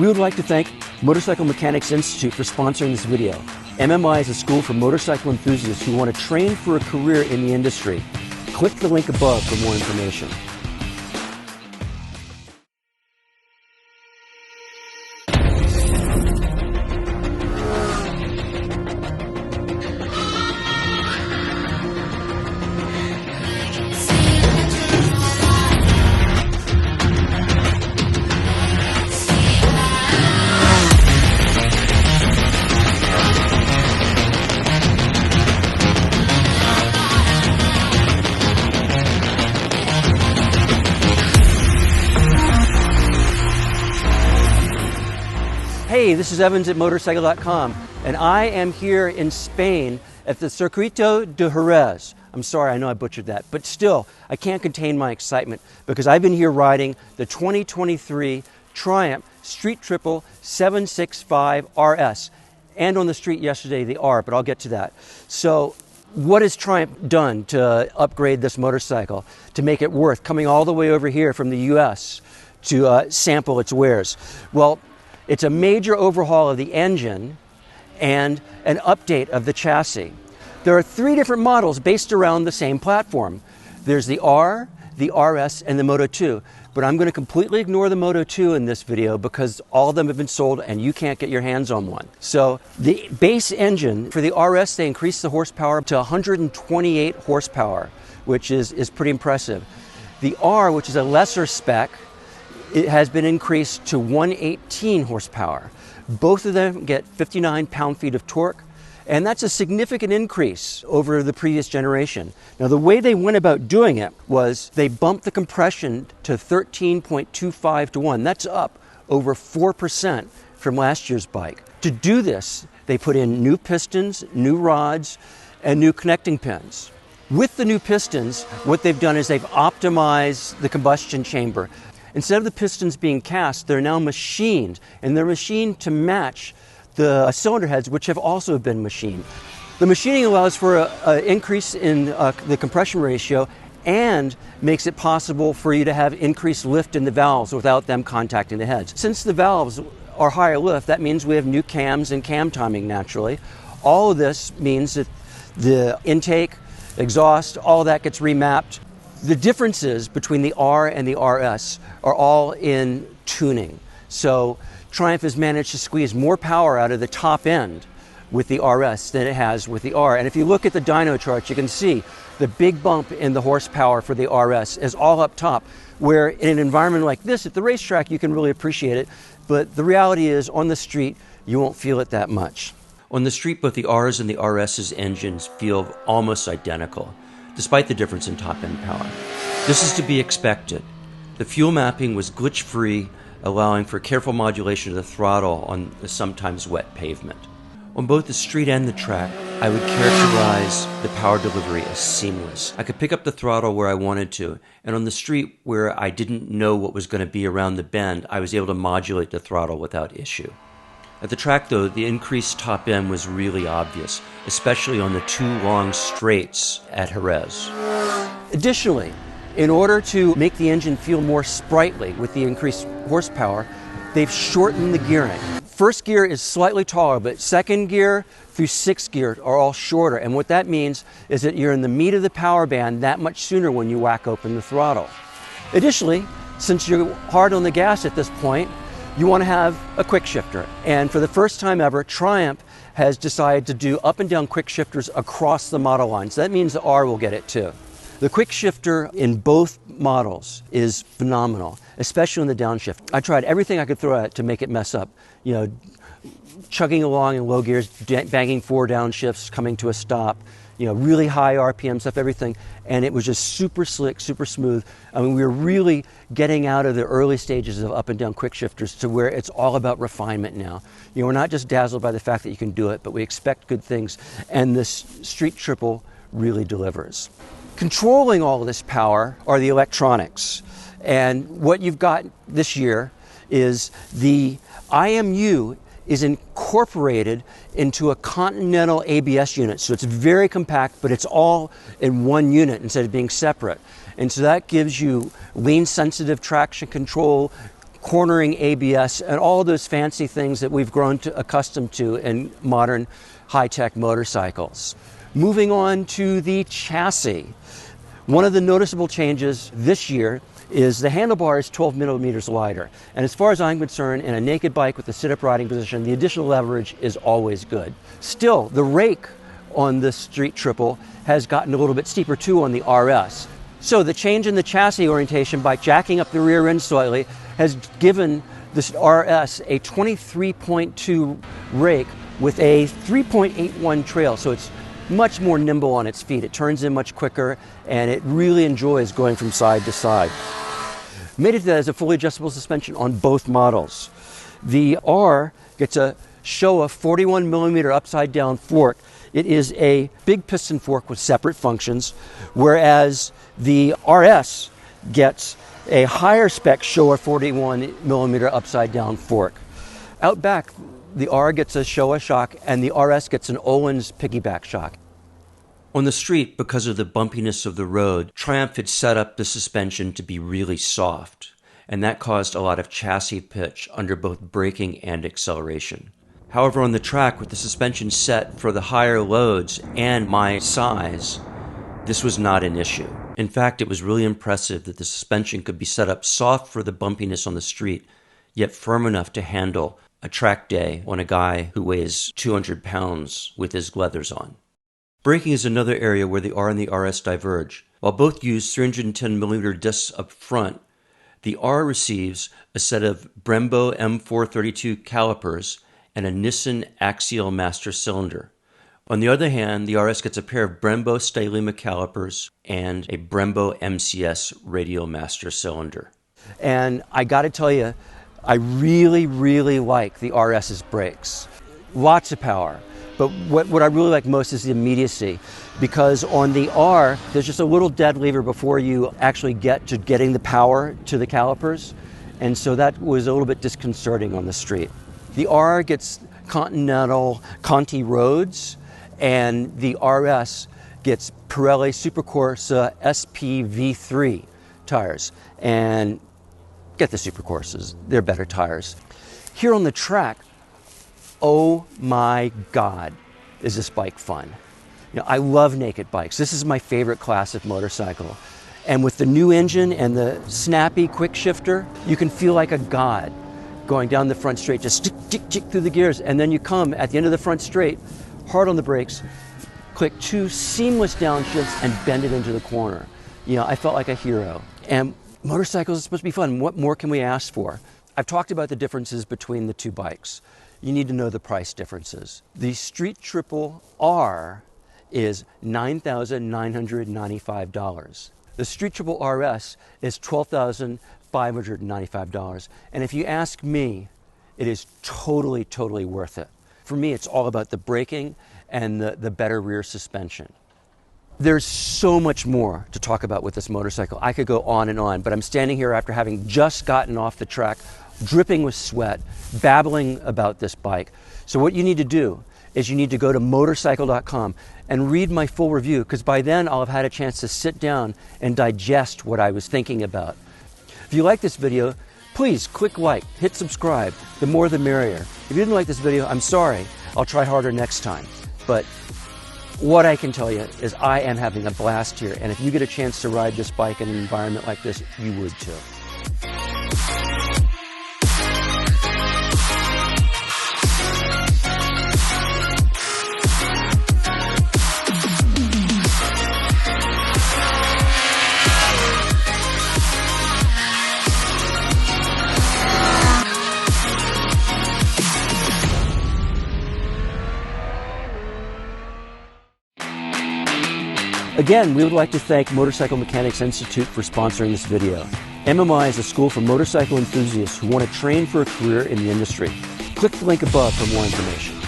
We would like to thank Motorcycle Mechanics Institute for sponsoring this video. MMI is a school for motorcycle enthusiasts who want to train for a career in the industry. Click the link above for more information. Hey, this is Evans at Motorcycle.com, and I am here in Spain at the Circuito de Jerez. I'm sorry, I know I butchered that, but still, I can't contain my excitement because I've been here riding the 2023 Triumph Street Triple 765 RS, and on the street yesterday the R, but I'll get to that. So, what has Triumph done to upgrade this motorcycle to make it worth coming all the way over here from the US to sample its wares? Well, it's a major overhaul of the engine and an update of the chassis. There are three different models based around the same platform. There's the R, the RS, and the Moto 2. But I'm going to completely ignore the Moto 2 in this video because all of them have been sold and you can't get your hands on one. So the base engine for the RS, they increased the horsepower to 128 horsepower, which is pretty impressive. The R, which is a lesser spec, it has been increased to 118 horsepower. Both of them get 59 pound-feet of torque, and that's a significant increase over the previous generation. Now, the way they went about doing it was they bumped the compression to 13.25 to 1. That's up over 4% from last year's bike. To do this, they put in new pistons, new rods, and new connecting pins. With the new pistons, what they've done is they've optimized the combustion chamber. Instead of the pistons being cast, they're now machined, and they're machined to match the cylinder heads, which have also been machined. The machining allows for an increase in the compression ratio and makes it possible for you to have increased lift in the valves without them contacting the heads. Since the valves are higher lift, that means we have new cams and cam timing naturally. All of this means that the intake, exhaust, all that gets remapped. The differences between the R and the RS are all in tuning. So Triumph has managed to squeeze more power out of the top end with the RS than it has with the R. And if you look at the dyno charts, you can see the big bump in the horsepower for the RS is all up top, where in an environment like this at the racetrack you can really appreciate it, but the reality is on the street you won't feel it that much. On the street, both the R's and the RS's engines feel almost identical, despite the difference in top-end power. This is to be expected. The fuel mapping was glitch-free, allowing for careful modulation of the throttle on the sometimes wet pavement. On both the street and the track, I would characterize the power delivery as seamless. I could pick up the throttle where I wanted to, and on the street where I didn't know what was going to be around the bend, I was able to modulate the throttle without issue. At the track, though, the increased top end was really obvious, especially on the two long straights at Jerez. Additionally, in order to make the engine feel more sprightly with the increased horsepower, they've shortened the gearing. First gear is slightly taller, but second gear through sixth gear are all shorter. And what that means is that you're in the meat of the power band that much sooner when you whack open the throttle. Additionally, since you're hard on the gas at this point, you want to have a quick shifter. And for the first time ever, Triumph has decided to do up and down quick shifters across the model line. So that means the R will get it too. The quick shifter in both models is phenomenal, especially in the downshift. I tried everything I could throw at it to make it mess up. You know, chugging along in low gears, banging four downshifts, coming to a stop, you know, really high RPM stuff, everything. And it was just super slick, super smooth. I mean, we were really getting out of the early stages of up and down quick shifters to where it's all about refinement now. You know, we're not just dazzled by the fact that you can do it, but we expect good things. And this Street Triple really delivers. Controlling all of this power are the electronics. And what you've got this year is the IMU is incorporated into a Continental ABS unit. So it's very compact, but it's all in one unit instead of being separate. And so that gives you lean sensitive traction control, cornering ABS, and all those fancy things that we've grown accustomed to in modern high-tech motorcycles. Moving on to the chassis. One of the noticeable changes this year is the handlebar is 12 millimeters wider. And as far as I'm concerned, in a naked bike with the sit-up riding position, the additional leverage is always good. Still, the rake on the street triple has gotten a little bit steeper too on the RS. So the change in the chassis orientation by jacking up the rear end slightly has given this RS a 23.2 rake with a 3.81 trail. So it's much more nimble on its feet. It turns in much quicker, and it really enjoys going from side to side. Made it that as a fully adjustable suspension on both models. The R gets a Showa 41 millimeter upside down fork. It is a big piston fork with separate functions, whereas the RS gets a higher spec Showa 41 millimeter upside down fork. Out back, the R gets a Showa shock and the RS gets an Öhlins piggyback shock. On the street, because of the bumpiness of the road, Triumph had set up the suspension to be really soft, and that caused a lot of chassis pitch under both braking and acceleration. However, on the track, with the suspension set for the higher loads and my size, this was not an issue. In fact, it was really impressive that the suspension could be set up soft for the bumpiness on the street, yet firm enough to handle a track day on a guy who weighs 200 pounds with his leathers on. Braking is another area where the R and the RS diverge. While both use 310mm discs up front, the R receives a set of Brembo M432 calipers and a Nissan Axial master cylinder. On the other hand, the RS gets a pair of Brembo Stylema calipers and a Brembo MCS radial master cylinder. And I got to tell you, I really, really like the RS's brakes. Lots of power. But what I really like most is the immediacy, because on the R, there's just a little dead lever before you actually get to getting the power to the calipers, and so that was a little bit disconcerting on the street. The R gets Continental Conti roads, and the RS gets Pirelli Supercorsa SP V3 tires. And get the Supercorsas, they're better tires. Here on the track, oh my God, is this bike fun. You know, I love naked bikes. This is my favorite classic motorcycle. And with the new engine and the snappy quick shifter, you can feel like a god going down the front straight, just tick, tick, tick through the gears. And then you come at the end of the front straight, hard on the brakes, click 2 seamless downshifts and bend it into the corner. You know, I felt like a hero. And motorcycles are supposed to be fun. What more can we ask for? I've talked about the differences between the two bikes. You need to know the price differences. The Street Triple R is $9,995. The Street Triple RS is $12,595. And if you ask me, it is totally, totally worth it. For me, it's all about the braking and the better rear suspension. There's so much more to talk about with this motorcycle. I could go on and on, but I'm standing here after having just gotten off the track, dripping with sweat, babbling about this bike. So what you need to do is you need to go to Motorcycle.com and read my full review, because by then I'll have had a chance to sit down and digest what I was thinking about. If you like this video, please click like, hit subscribe. The more the merrier. If you didn't like this video, I'm sorry. I'll try harder next time. But what I can tell you is I am having a blast here, and if you get a chance to ride this bike in an environment like this, you would too. Again, we would like to thank Motorcycle Mechanics Institute for sponsoring this video. MMI is a school for motorcycle enthusiasts who want to train for a career in the industry. Click the link above for more information.